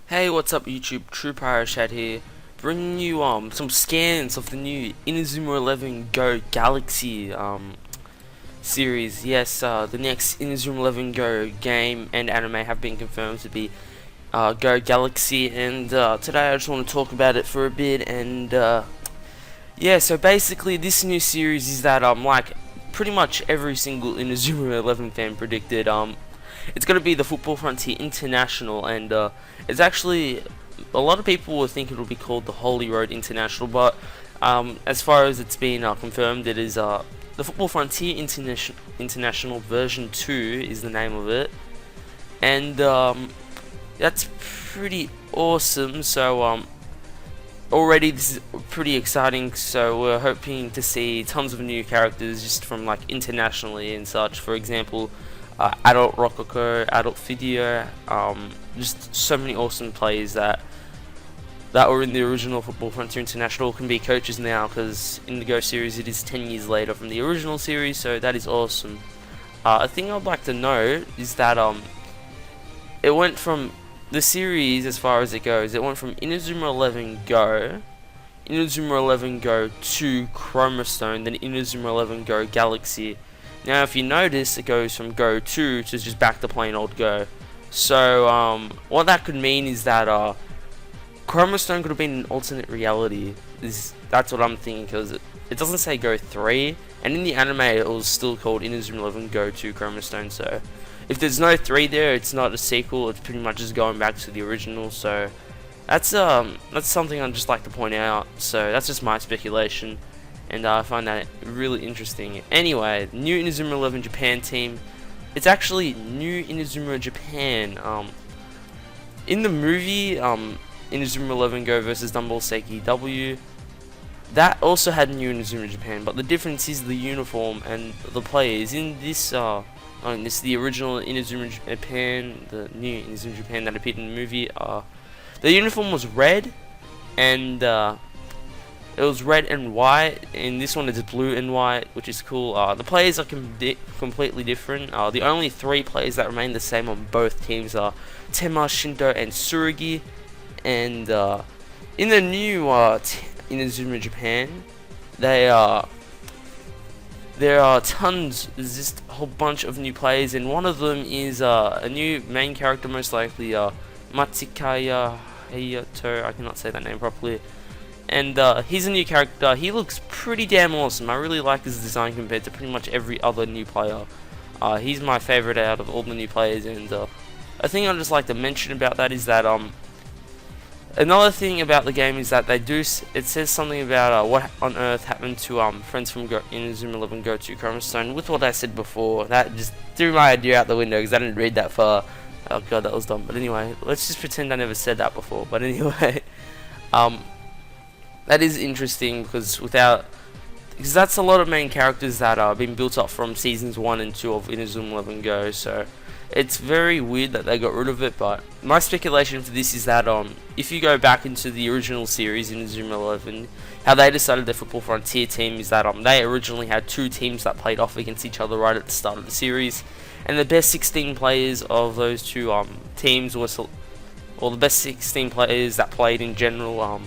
Hey, what's up YouTube? TruePyroShad here, bringing you some scans of the new Inazuma 11 Go Galaxy series. Yes, the next Inazuma 11 Go game and anime have been confirmed to be Go Galaxy, and today I just want to talk about it for a bit. And yeah, so basically this new series is that like pretty much every single Inazuma 11 fan predicted, it's going to be the Football Frontier International, and it's actually, a lot of people will think it will be called the Holy Road International, but as far as it's been confirmed, it is the Football Frontier International version 2 is the name of it, and that's pretty awesome. So already this is pretty exciting, so we're hoping to see tons of new characters just from like internationally and such. For example, Adult Rococo, Adult Fidio, just so many awesome players that were in the original Football Frontier International can be coaches now, because in the Go series it is 10 years later from the original series, so that is awesome. A thing I'd like to note is that it went from the series, as far as it goes, it went from Inazuma 11 Go, Inazuma 11 Go 2 Chroma Stone, then Inazuma 11 Go Galaxy. Now, if you notice, it goes from Go 2 to just back to plain old Go. So, what that could mean is that Chroma Stone could have been an alternate reality. That's what I'm thinking, because it doesn't say Go 3, and in the anime it was still called Inazuma 11 Go 2 Chroma Stone. So, if there's no 3 there, it's not a sequel. It's pretty much just going back to the original. So, that's something I'd just like to point out. So, that's just my speculation, and I find that really interesting. Anyway, new Inazuma 11 Japan team. It's actually new Inazuma Japan. In the movie, Inazuma 11 Go versus Dumbbell Seiki W, that also had new Inazuma Japan, but the difference is the uniform and the players. In this, the original Inazuma Japan, the new Inazuma Japan that appeared in the movie, the uniform was red, and it was red and white. In this one it's blue and white, which is cool. The players are completely different. The only 3 players that remain the same on both teams are Tema, Shinto, and Tsurugi. And in the new Inazuma Japan, there are tons. There's just a whole bunch of new players, and one of them is a new main character, most likely Matsukaya Hayato. I cannot say that name properly. And he's a new character. He looks pretty damn awesome. I really like his design compared to pretty much every other new player. He's my favorite out of all the new players. And a thing I'd just like to mention about that is that another thing about the game is that it says something about what on earth happened to friends from Inazuma 11 Go 2 Chroma Stone. With what I said before, that just threw my idea out the window because I didn't read that far. Oh god, that was dumb. But anyway, let's just pretend I never said that before. But anyway, that is interesting, because that's a lot of main characters that are being built up from seasons 1 and 2 of Inazuma 11 Go. So it's very weird that they got rid of it. But my speculation for this is that if you go back into the original series Inazuma 11, how they decided their Football Frontier team is that they originally had 2 teams that played off against each other right at the start of the series, and the best 16 players of those 2 teams were, or the best 16 players that played in general,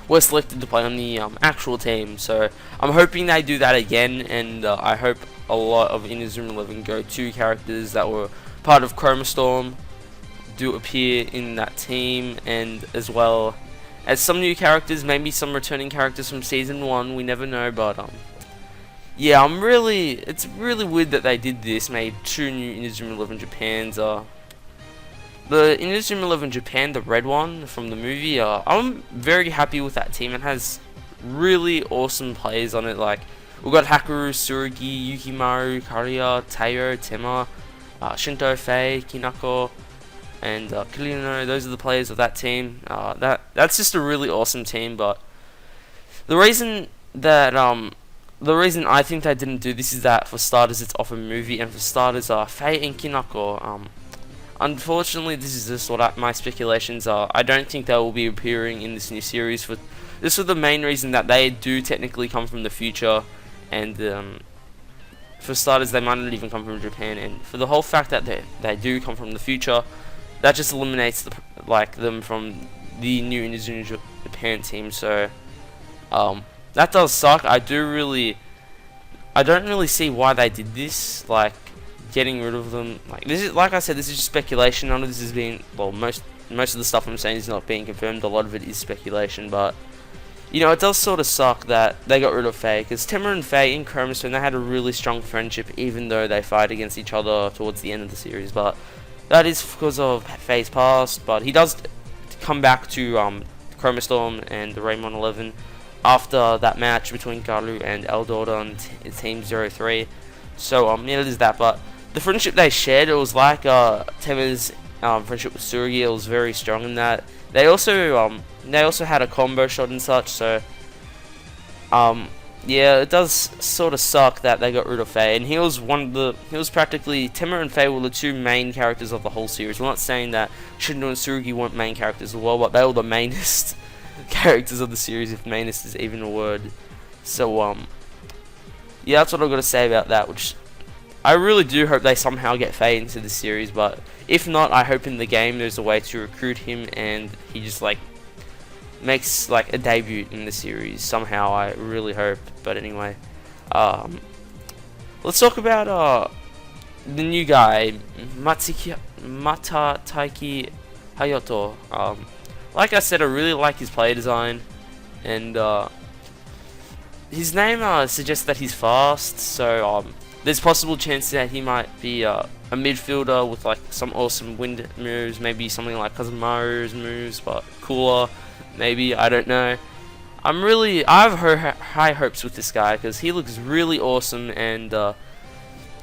were selected to play on the actual team. So I'm hoping they do that again, and I hope a lot of Inazuma 11 Go 2 characters that were part of Chroma Storm do appear in that team, and as well as some new characters, maybe some returning characters from season 1, we never know. But yeah, it's really weird that they did this, made 2 new Inazuma 11 Japans. The Inazuma 11 Japan, the red one from the movie, I'm very happy with that team. It has really awesome players on it. Like, we've got Hakuryu, Tsurugi, Yukimaru, Kariya, Taiyo, Tema, Shinto, Fei, Kinako, and Kirino. Those are the players of that team. That's just a really awesome team. But the reason I think they didn't do this is that, for starters, it's off a movie, and for starters, Fei and Kinako, unfortunately, this is just what my speculations are. I don't think they will be appearing in this new series. This is the main reason that they do technically come from the future, and for starters, they might not even come from Japan. And for the whole fact that they do come from the future, that just eliminates them from the new Inazuma Japan team. So that does suck. I don't really see why they did this, like getting rid of them. Like this is, like I said, this is just speculation. None of this is being, well, most of the stuff I'm saying is not being confirmed. A lot of it is speculation, but you know, it does sort of suck that they got rid of Faye, because Temma and Faye in Chroma Stone, they had a really strong friendship, even though they fight against each other towards the end of the series. But that is because of Faye's past. But he does come back to Chroma Storm and the Raymond 11 after that match between Garu and Eldorado and Team 03. So yeah, it is that. But the friendship they shared, it was like Temma's friendship with Tsurugi. It was very strong in that. They also had a combo shot and such. So yeah, it does sort of suck that they got rid of Faye. And he was practically, Temma and Faye were the two main characters of the whole series. We're not saying that Shindo and Tsurugi weren't main characters as well, but they were the mainest characters of the series, if mainest is even a word. So yeah, that's what I've got to say about that, which I really do hope they somehow get Faye into the series. But if not, I hope in the game there's a way to recruit him and he just like makes like a debut in the series somehow. I really hope. But anyway, let's talk about the new guy, Matataiki Hayato. Like I said, I really like his play design, and his name suggests that he's fast. So there's possible chance that he might be a midfielder with like some awesome wind moves, maybe something like Kazumaru's moves, but cooler. Maybe, I don't know. I have high hopes with this guy because he looks really awesome, and the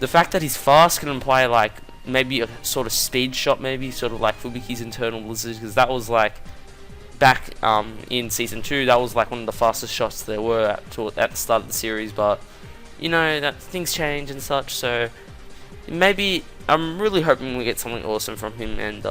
fact that he's fast can imply like maybe a sort of speed shot, maybe sort of like Fubuki's internal blizzard, because that was like back in season 2, that was like one of the fastest shots there were at the start of the series. But you know that things change and such, so maybe I'm really hoping we get something awesome from him. And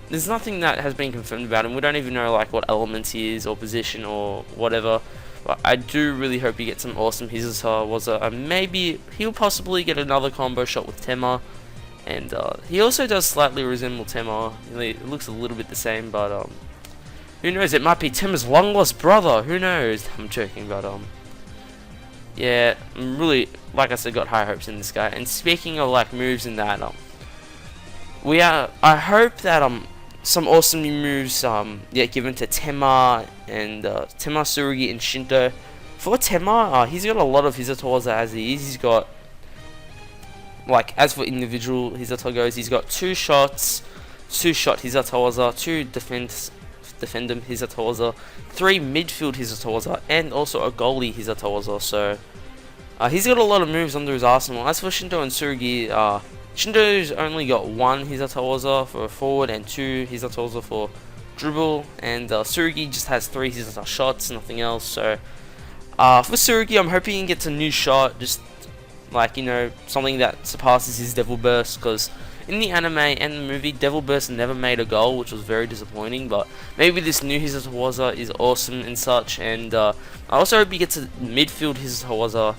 there's nothing that has been confirmed about him. We don't even know like what elements he is or position or whatever. But I do really hope he gets some awesome Hizusa, and maybe he'll possibly get another combo shot with Temma. And he also does slightly resemble Temma. It looks a little bit the same, but who knows? It might be Temma's long lost brother. Who knows? I'm joking, but yeah, I'm really, like I said, got high hopes in this guy. And speaking of like moves in that, I hope that some awesome new moves get given to Temma and Temma, Tsurugi, and Shinto. For Temma, he's got a lot of Hizutowaza as he is. He's got, like, as for individual Hizuto goes, he's got 2 shot Hizutowaza, 2 defendum Hizutowaza, 3 midfield Hizutowaza, and also a goalie Hizutowaza. So he's got a lot of moves under his arsenal. As for Shinto and Tsurugi, Shindo's only got 1 Hizutowaza for a forward and 2 Hizutowaza for dribble, and Tsurugi just has 3 Hizuto shots, nothing else. So for Tsurugi, I'm hoping he gets a new shot, just like, you know, something that surpasses his Devil Burst, because in the anime and the movie, Devil Burst never made a goal, which was very disappointing. But maybe this new Hizutowaza is awesome and such. And I also hope he gets a midfield Hizutowaza,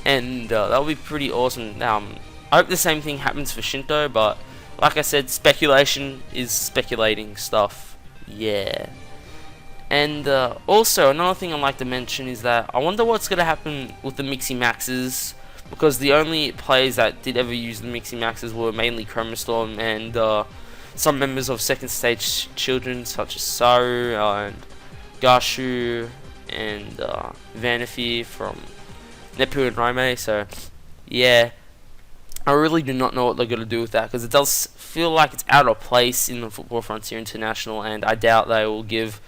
and that would be pretty awesome. I hope the same thing happens for Shinto, but like I said, speculation is speculating stuff. Yeah. And also, another thing I'd like to mention is that I wonder what's going to happen with the Mixie Maxes, because the only players that did ever use the Mixie Maxes were mainly Chroma Storm and some members of second stage children, such as Saru and Gashu and Vanifi from Nepu and Raime. So, yeah. I really do not know what they're going to do with that, because it does feel like it's out of place in the Football Frontier International, and I doubt they will give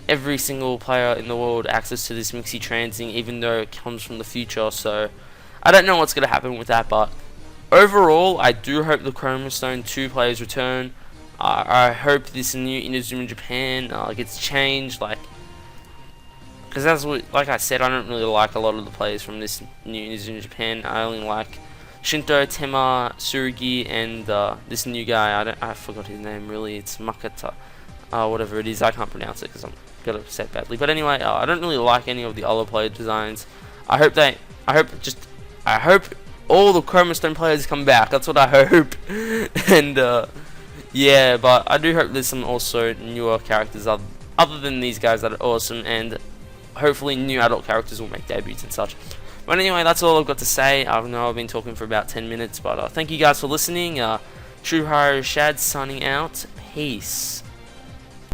every single player in the world access to this Mixie Transing, even though it comes from the future. So I don't know what's going to happen with that, but overall, I do hope the Chroma Stone 2 players return. I hope this new Inazuma Japan gets changed, because like I said, I don't really like a lot of the players from this new Inazuma Japan. I only like Shinto, Temma, Tsurugi, and this new guy. I forgot his name really. It's Makata, whatever it is. I can't pronounce it because I'm gonna say it badly. But anyway, I don't really like any of the other player designs. I hope all the Chroma Stone players come back. That's what I hope. And Yeah, but I do hope there's some also newer characters other than these guys that are awesome, and hopefully new adult characters will make debuts and such. But anyway, that's all I've got to say. I know I've been talking for about 10 minutes, but thank you guys for listening. TruePyroShad signing out. Peace.